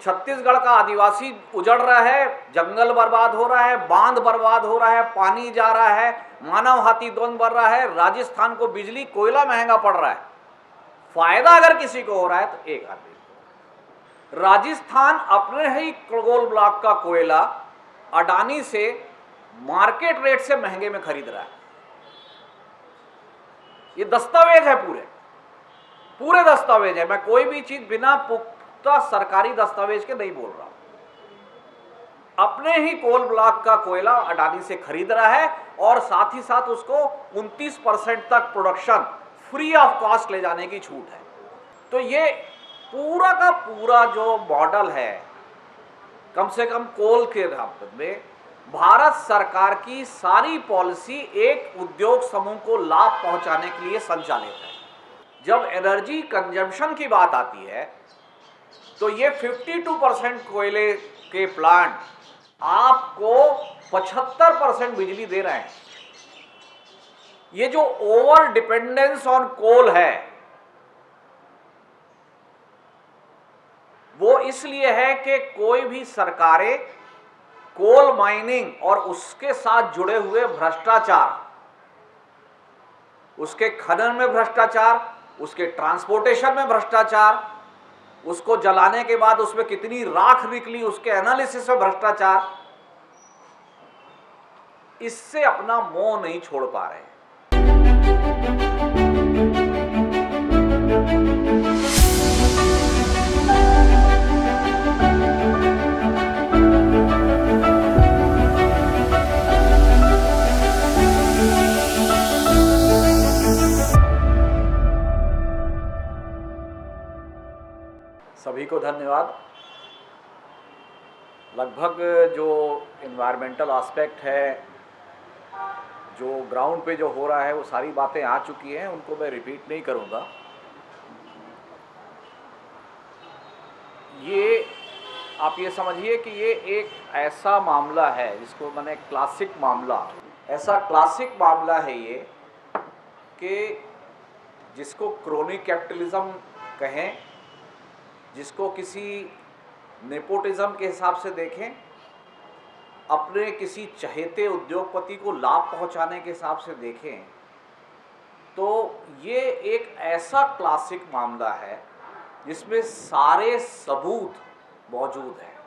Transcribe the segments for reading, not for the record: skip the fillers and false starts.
छत्तीसगढ़ का आदिवासी उजड़ रहा है, जंगल बर्बाद हो रहा है, बांध बर्बाद हो रहा है, पानी जा रहा है, मानव हाथी द्वंद बढ़ रहा है, राजस्थान को बिजली कोयला महंगा पड़ रहा है। फायदा अगर किसी को हो रहा है तो एक आदमी को। राजस्थान अपने ही कोल ब्लॉक का कोयला अडानी से मार्केट रेट से महंगे में खरीद रहा है। ये दस्तावेज है, पूरे दस्तावेज है। मैं कोई भी चीज बिना पुख्ता सरकारी दस्तावेज के नहीं बोल रहा हूं। अपने ही कोल ब्लॉक का कोयला अडानी से खरीद रहा है और साथ ही साथ उसको 29% तक प्रोडक्शन फ्री ऑफ कॉस्ट ले जाने की छूट है। तो ये पूरा का पूरा जो मॉडल है, कम से कम कोल के रास्ते में भारत सरकार की सारी पॉलिसी एक उद्योग समूह को लाभ पहुंचाने के लिए संचालित है। जब एनर्जी कंजम्पशन की बात आती है तो ये 52% कोयले के प्लांट आपको 75% बिजली दे रहे हैं। ये जो ओवर डिपेंडेंस ऑन कोल है वो इसलिए है कि कोई भी सरकारें कोल माइनिंग और उसके साथ जुड़े हुए भ्रष्टाचार, उसके खनन में भ्रष्टाचार, उसके ट्रांसपोर्टेशन में भ्रष्टाचार, उसको जलाने के बाद उसमें कितनी राख निकली उसके एनालिसिस में भ्रष्टाचार, इससे अपना मोह नहीं छोड़ पा रहे। सभी को धन्यवाद। लगभग जो इन्वायरमेंटल एस्पेक्ट है, जो ग्राउंड पे जो हो रहा है, वो सारी बातें आ चुकी हैं, उनको मैं रिपीट नहीं करूँगा। ये आप ये समझिए कि ये एक ऐसा मामला है जिसको मैंने क्लासिक मामला, ऐसा क्लासिक मामला है ये कि जिसको क्रोनिक कैपिटलिज्म कहें, जिसको किसी नेपोटिज्म के हिसाब से देखें, अपने किसी चहेते उद्योगपति को लाभ पहुंचाने के हिसाब से देखें, तो ये एक ऐसा क्लासिक मामला है जिसमें सारे सबूत मौजूद हैं।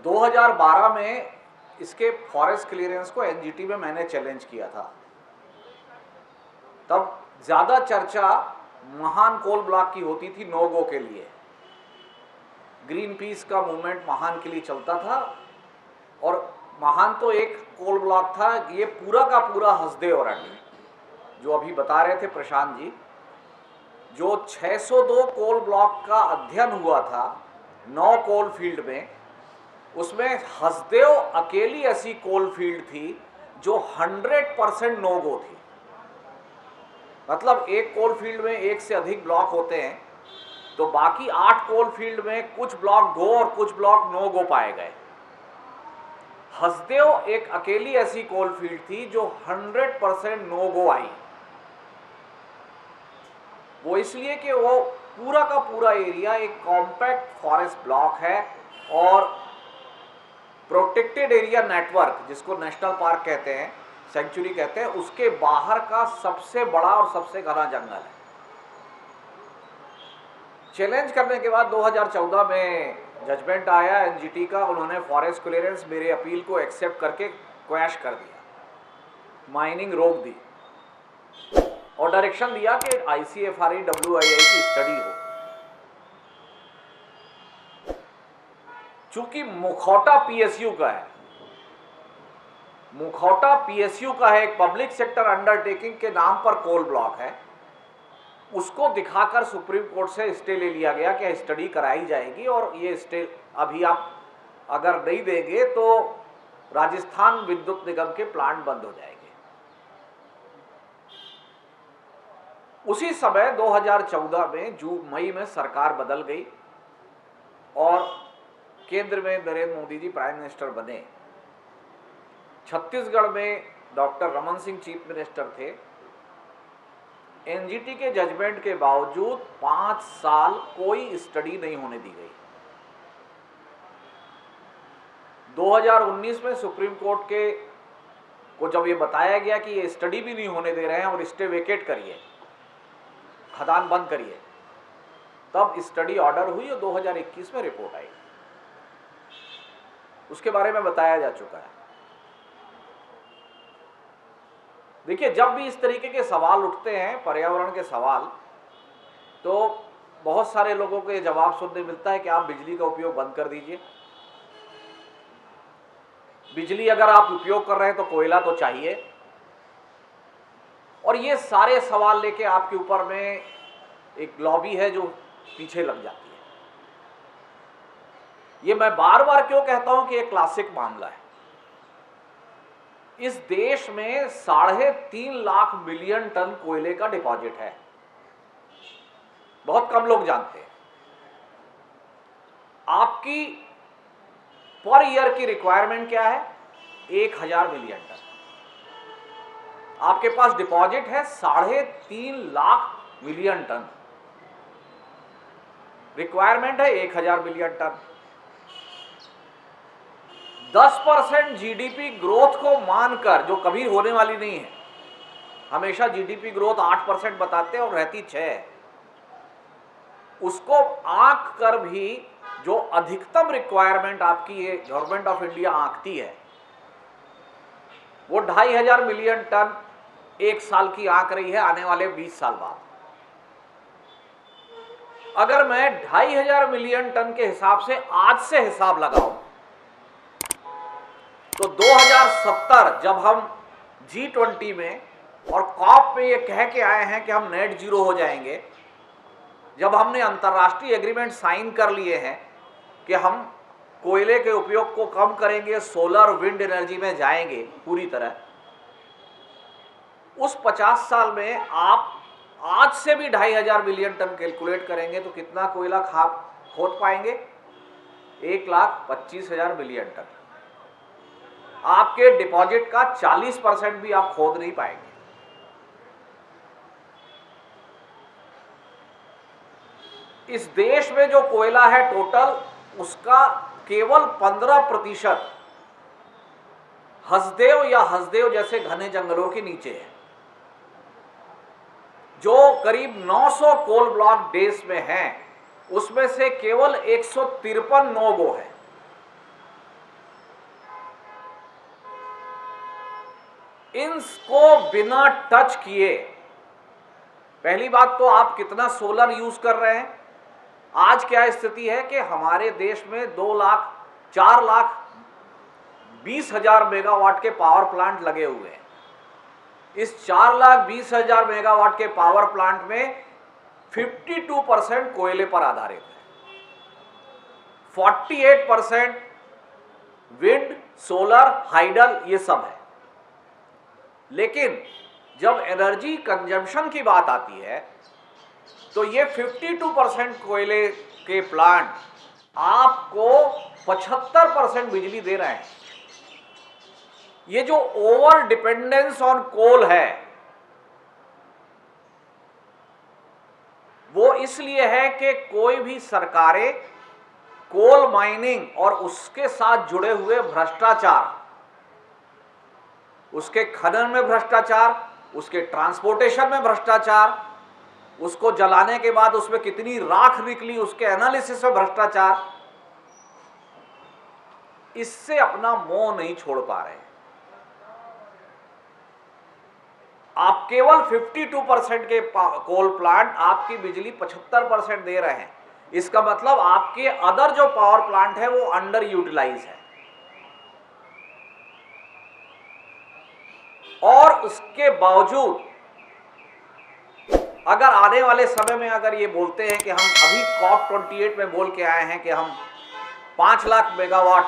2012 में इसके फॉरेस्ट क्लियरेंस को एनजीटी में मैंने चैलेंज किया था। तब ज़्यादा चर्चा महान कोल ब्लॉक की होती थी नो गो के लिए। ग्रीन पीस का मूवमेंट महान के लिए चलता था और महान तो एक कोल ब्लॉक था। ये पूरा का पूरा हसदेव अरण्य जो अभी बता रहे थे प्रशांत जी, जो 602 कोल ब्लॉक का अध्ययन हुआ था 9 कोल फील्ड में, उसमें हसदेव अकेली ऐसी कोल फील्ड थी जो 100% नो गो थी। मतलब एक कोल फील्ड में एक से अधिक ब्लॉक होते हैं तो बाकी 8 कोल फील्ड में कुछ ब्लॉक गो और कुछ ब्लॉक नो गो पाए गए। हसदेव एक अकेली ऐसी कोल फील्ड थी जो 100% नो गो आई। वो इसलिए कि वो पूरा का पूरा एरिया एक कॉम्पैक्ट फॉरेस्ट ब्लॉक है और प्रोटेक्टेड एरिया नेटवर्क, जिसको नेशनल पार्क कहते हैं, सेंचुरी कहते हैं, उसके बाहर का सबसे बड़ा और सबसे घना जंगल है। चैलेंज करने के बाद 2014 में जजमेंट आया एनजीटी का। उन्होंने फॉरेस्ट क्लियरेंस मेरे अपील को एक्सेप्ट करके क्वैश कर दिया, माइनिंग रोक दी और डायरेक्शन दिया कि ICFRE WII की स्टडी हो। चूंकि मुखौटा PSU का है, मुखौटा PSU का है, एक पब्लिक सेक्टर अंडरटेकिंग के नाम पर कोल ब्लॉक है, उसको दिखाकर सुप्रीम कोर्ट से स्टे ले लिया गया कि स्टडी कराई जाएगी और ये स्टे अभी आप अगर नहीं देंगे तो राजस्थान विद्युत निगम के प्लांट बंद हो जाएंगे। उसी समय 2014 में मई में सरकार बदल गई और केंद्र में नरेंद्र मोदी जी प्राइम मिनिस्टर बने। छत्तीसगढ़ में doctor Raman Singh chief minister थे एनजीटी के जजमेंट के बावजूद 5 साल कोई स्टडी नहीं होने दी गई। 2019 में सुप्रीम कोर्ट के को जब ये बताया गया कि ये स्टडी भी नहीं होने दे रहे हैं और स्टे वेकेट करिए, खदान बंद करिए, तब स्टडी ऑर्डर हुई और 2021 में रिपोर्ट आई। उसके बारे में बताया जा चुका है। देखिए, जब भी इस तरीके के सवाल उठते हैं, पर्यावरण के सवाल, तो बहुत सारे लोगों को ये जवाब सुनने मिलता है कि आप बिजली का उपयोग बंद कर दीजिए। बिजली अगर आप उपयोग कर रहे हैं तो कोयला तो चाहिए, और ये सारे सवाल लेके आपके ऊपर में एक लॉबी है जो पीछे लग जाती है। ये मैं बार बार क्यों कहता हूं कि ये क्लासिक मामला है। इस देश में 3.5 लाख मिलियन टन कोयले का डिपॉजिट है, बहुत कम लोग जानते हैं। आपकी पर ईयर की रिक्वायरमेंट क्या है? 1000 मिलियन टन। आपके पास डिपॉजिट है 3.5 लाख मिलियन टन, रिक्वायरमेंट है 1000 मिलियन टन। 10% जीडीपी ग्रोथ को मानकर, जो कभी होने वाली नहीं है, हमेशा जीडीपी ग्रोथ 8% बताते हैं और रहती 6 है, उसको आंक कर भी जो अधिकतम रिक्वायरमेंट आपकी ये गवर्नमेंट ऑफ इंडिया आंकती है, वो 2500 मिलियन टन एक साल की आंक रही है आने वाले 20 साल बाद। अगर मैं 2500 मिलियन टन के हिसाब से आज से हिसाब लगाऊं तो 2070 जब हम G20 में और कॉप में ये कह के आए हैं कि हम नेट जीरो हो जाएंगे, जब हमने अंतर्राष्ट्रीय एग्रीमेंट साइन कर लिए हैं कि हम कोयले के उपयोग को कम करेंगे, सोलर विंड एनर्जी में जाएंगे पूरी तरह, उस 50 साल में आप आज से भी 2500 मिलियन टन कैलकुलेट करेंगे तो कितना कोयला खोद पाएंगे? 1,25,000 मिलियन टन। आपके डिपॉजिट का 40% भी आप खोद नहीं पाएंगे। इस देश में जो कोयला है टोटल, उसका केवल 15% हसदेव या हसदेव जैसे घने जंगलों के नीचे है, जो करीब 900 कोल ब्लॉक देश में हैं, उसमें से केवल 153 नो-गो है। इनको बिना टच किए, पहली बात तो आप कितना सोलर यूज कर रहे हैं। आज क्या स्थिति है कि हमारे देश में 4,20,000 मेगावाट के पावर प्लांट लगे हुए हैं। इस 4,20,000 मेगावाट के पावर प्लांट में 52% कोयले पर आधारित है, 48% विंड, सोलर, हाइडल, ये सब है। लेकिन जब एनर्जी कंजम्पशन की बात आती है तो ये 52% कोयले के प्लांट आपको 75% बिजली दे रहे हैं। ये जो ओवर डिपेंडेंस ऑन कोल है, वो इसलिए है कि कोई भी सरकारें कोल माइनिंग और उसके साथ जुड़े हुए भ्रष्टाचार, उसके खनन में भ्रष्टाचार, उसके ट्रांसपोर्टेशन में भ्रष्टाचार, उसको जलाने के बाद उसमें कितनी राख निकली उसके एनालिसिस में भ्रष्टाचार, इससे अपना मोह नहीं छोड़ पा रहे। आप केवल 52% के कोल प्लांट आपकी बिजली 75% दे रहे हैं। इसका मतलब आपके अदर जो पावर प्लांट है वो अंडर यूटिलाइज है। और उसके बावजूद अगर आने वाले समय में अगर ये बोलते हैं कि हम अभी COP28 में बोल के आए हैं कि हम 5 लाख मेगावाट,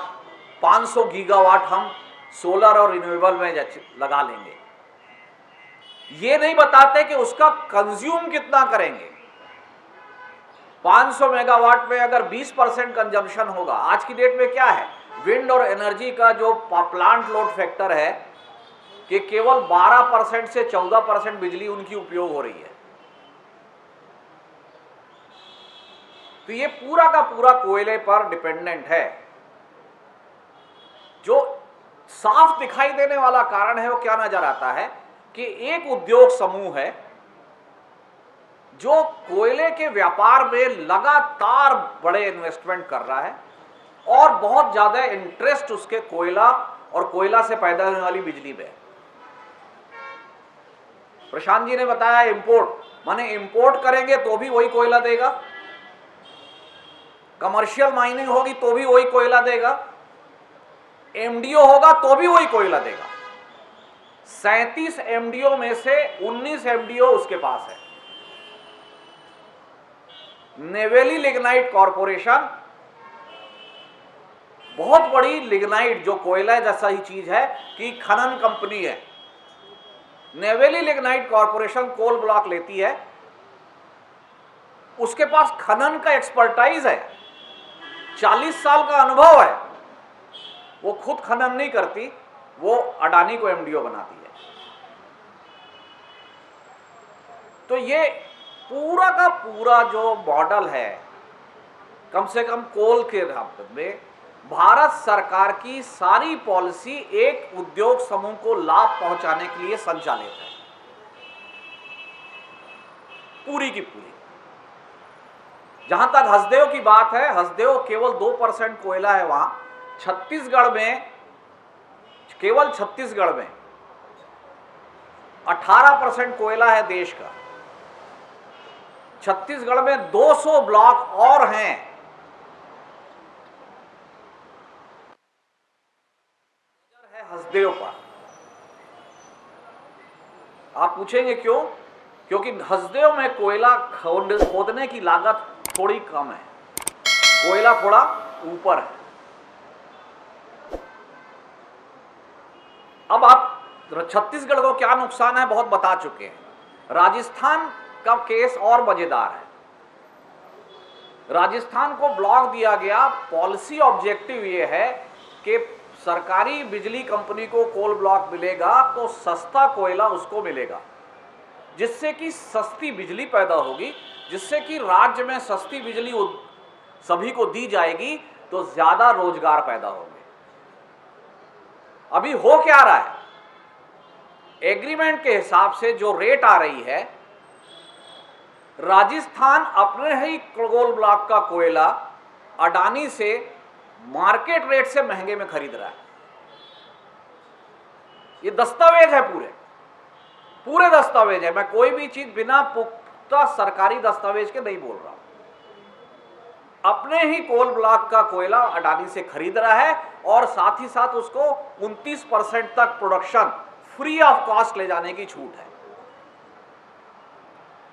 500 गीगावाट हम सोलर और रिन्यूएबल में लगा लेंगे, ये नहीं बताते कि उसका कंज्यूम कितना करेंगे। 500 मेगावाट में अगर 20% कंजम्पशन होगा, आज की डेट में क्या है, विंड और एनर्जी का जो प्लांट लोड फैक्टर है कि केवल 12% से 14% बिजली उनकी उपयोग हो रही है। तो ये पूरा का पूरा कोयले पर डिपेंडेंट है। जो साफ दिखाई देने वाला कारण है वो क्या नजर आता है कि एक उद्योग समूह है जो कोयले के व्यापार में लगातार बड़े इन्वेस्टमेंट कर रहा है और बहुत ज्यादा इंटरेस्ट उसके कोयला और कोयला से पैदा होने वाली बिजली में। प्रशांत जी ने बताया इंपोर्ट, माने इंपोर्ट करेंगे तो भी वही कोयला देगा, कमर्शियल माइनिंग होगी तो भी वही कोयला देगा, एमडीओ होगा तो भी वही कोयला देगा। 37 एमडीओ में से 19 एमडीओ उसके पास है। नेवेली लिग्नाइट कॉरपोरेशन बहुत बड़ी लिग्नाइट, जो कोयला जैसा ही चीज है कि खनन कंपनी है। Neyveli lignite corporation coal block लेती है, उसके पास खनन का एक्सपर्टाइज है, 40 साल का अनुभव है। वो खुद खनन नहीं करती, वो अडानी को एमडीओ बनाती है। तो ये पूरा का पूरा जो मॉडल है, कम से कम कोल के रास्ते में भारत सरकार की सारी पॉलिसी एक उद्योग समूह को लाभ पहुंचाने के लिए संचालित है, पूरी की पूरी। जहां तक हसदेव की बात है, हसदेव केवल 2% कोयला है वहां। छत्तीसगढ़ में, केवल छत्तीसगढ़ में 18% कोयला है देश का। छत्तीसगढ़ में 200 ब्लॉक और हैं। है हसदेव पर। आप पूछेंगे क्यों? क्योंकि हसदेव में कोयला खोदने की लागत थोड़ी कम है, कोयला थोड़ा ऊपर है। अब आप छत्तीसगढ़ को क्या नुकसान है बहुत बता चुके हैं। राजस्थान का केस और मजेदार है। राजस्थान को ब्लॉक दिया गया, पॉलिसी ऑब्जेक्टिव ये है कि सरकारी बिजली कंपनी को कोल ब्लॉक मिलेगा तो सस्ता कोयला उसको मिलेगा, जिससे कि सस्ती बिजली पैदा होगी, जिससे कि राज्य में सस्ती बिजली सभी को दी जाएगी तो ज्यादा रोजगार पैदा होंगे। अभी हो क्या रहा है? एग्रीमेंट के हिसाब से जो रेट आ रही है, राजस्थान अपने ही कोल ब्लॉक का कोयला अडानी से मार्केट रेट से महंगे में खरीद रहा है। ये दस्तावेज है, पूरे दस्तावेज है। मैं कोई भी चीज बिना पुख्ता सरकारी दस्तावेज के नहीं बोल रहा हूं। अपने ही कोल ब्लॉक का कोयला अडानी से खरीद रहा है और साथ ही साथ उसको 29% तक प्रोडक्शन फ्री ऑफ कॉस्ट ले जाने की छूट है।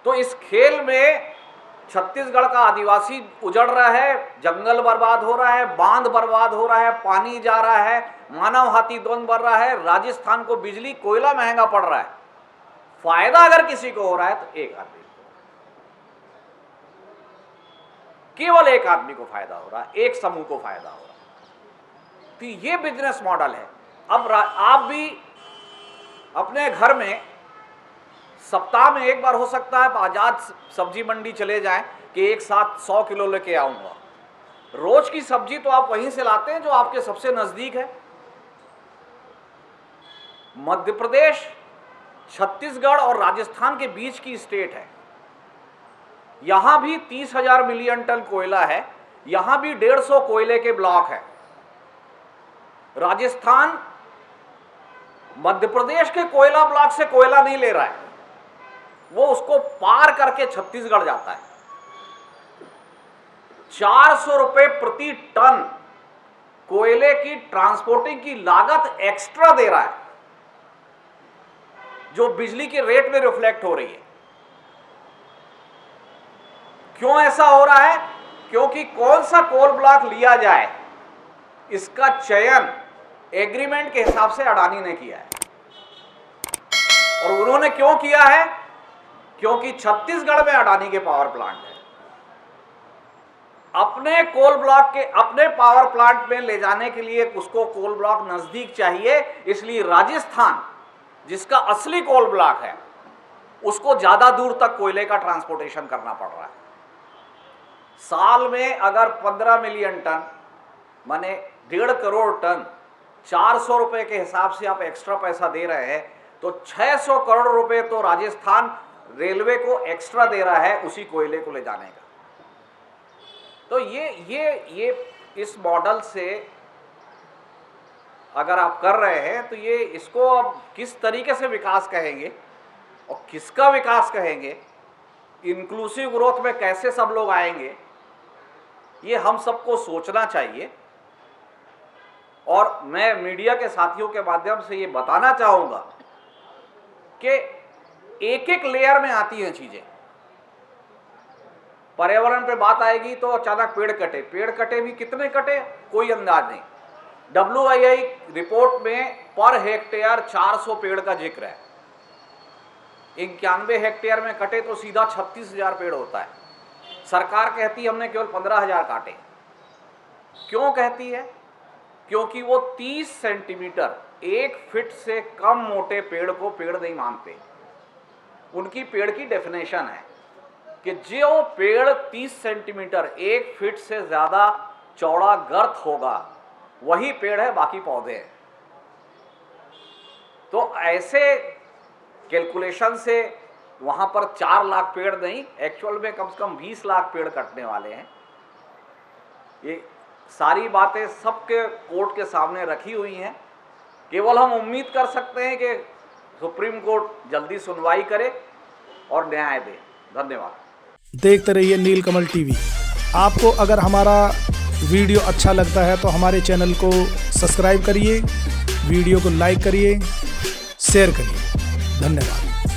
तो इस खेल में छत्तीसगढ़ का आदिवासी उजड़ रहा है, जंगल बर्बाद हो रहा है, बांध बर्बाद हो रहा है, पानी जा रहा है, मानव हाथी द्वंद बढ़ रहा है, राजस्थान को बिजली कोयला महंगा पड़ रहा है। फायदा अगर किसी को हो रहा है तो एक आदमी, केवल एक आदमी को फायदा हो रहा है, एक समूह को फायदा हो रहा है। तो ये बिजनेस मॉडल है। अब आप भी अपने घर में सप्ताह में एक बार हो सकता है आजाद सब्जी मंडी चले जाएं कि एक साथ 100 किलो लेके आऊंगा। रोज की सब्जी तो आप वहीं से लाते हैं जो आपके सबसे नजदीक है। मध्य प्रदेश, छत्तीसगढ़ और राजस्थान के बीच की स्टेट है। यहां भी 30,000 मिलियन टन कोयला है, यहां भी 150 कोयले के ब्लॉक है। राजस्थान मध्य प्रदेश के कोयला ब्लॉक से कोयला नहीं ले रहा है, वो उसको पार करके छत्तीसगढ़ जाता है। 400 रुपए प्रति टन कोयले की ट्रांसपोर्टिंग की लागत एक्स्ट्रा दे रहा है, जो बिजली के रेट में रिफ्लेक्ट हो रही है। क्यों ऐसा हो रहा है? क्योंकि कौन सा कोल ब्लॉक लिया जाए इसका चयन एग्रीमेंट के हिसाब से अडानी ने किया है। और उन्होंने क्यों किया है? क्योंकि छत्तीसगढ़ में अडानी के पावर प्लांट है। अपने कोल ब्लॉक के अपने पावर प्लांट में ले जाने के लिए उसको कोल ब्लॉक नजदीक चाहिए, इसलिए राजस्थान जिसका असली कोल ब्लॉक है उसको ज्यादा दूर तक कोयले का ट्रांसपोर्टेशन करना पड़ रहा है। साल में अगर 15 मिलियन टन माने 1.5 करोड़ टन 400 रुपए के हिसाब से आप एक्स्ट्रा पैसा दे रहे हैं, तो 600 करोड़ रुपए तो राजस्थान रेलवे को एक्स्ट्रा दे रहा है उसी कोयले को ले जाने का। तो ये इस मॉडल से अगर आप कर रहे हैं तो ये इसको अब किस तरीके से विकास कहेंगे और किसका विकास कहेंगे, इंक्लूसिव ग्रोथ में कैसे सब लोग आएंगे, ये हम सबको सोचना चाहिए। और मैं मीडिया के साथियों के माध्यम से ये बताना चाहूँगा कि एक एक लेयर में आती हैं चीज़ें। पर्यावरण पे बात आएगी तो अचानक पेड़ कटे भी कितने कटे कोई अंदाज नहीं। WII रिपोर्ट में पर हेक्टेयर 400 पेड़ का जिक्र है। 91 हेक्टेयर में कटे तो सीधा 36,000 पेड़ होता है। सरकार कहती है हमने केवल 15,000 काटे। क्यों कहती है? क्योंकि वो 30 सेंटीमीटर 1 फीट से कम मोटे पेड़ को पेड़ नहीं मानते। उनकी पेड़ की डेफिनेशन है कि जो पेड़ 30 सेंटीमीटर 1 फीट से ज़्यादा चौड़ा गर्त होगा वही पेड़ है, बाकी पौधे हैं। तो ऐसे कैलकुलेशन से वहाँ पर 4 लाख पेड़ नहीं, एक्चुअल में कम से कम 20 लाख पेड़ कटने वाले हैं। ये सारी बातें सबके कोर्ट के सामने रखी हुई हैं। केवल हम उम्मीद कर सकते हैं कि सुप्रीम कोर्ट जल्दी सुनवाई करे और न्याय दे। धन्यवाद। देखते रहिए नीलकमल टीवी। आपको अगर हमारा वीडियो अच्छा लगता है तो हमारे चैनल को सब्सक्राइब करिए, वीडियो को लाइक करिए, शेयर करिए। धन्यवाद।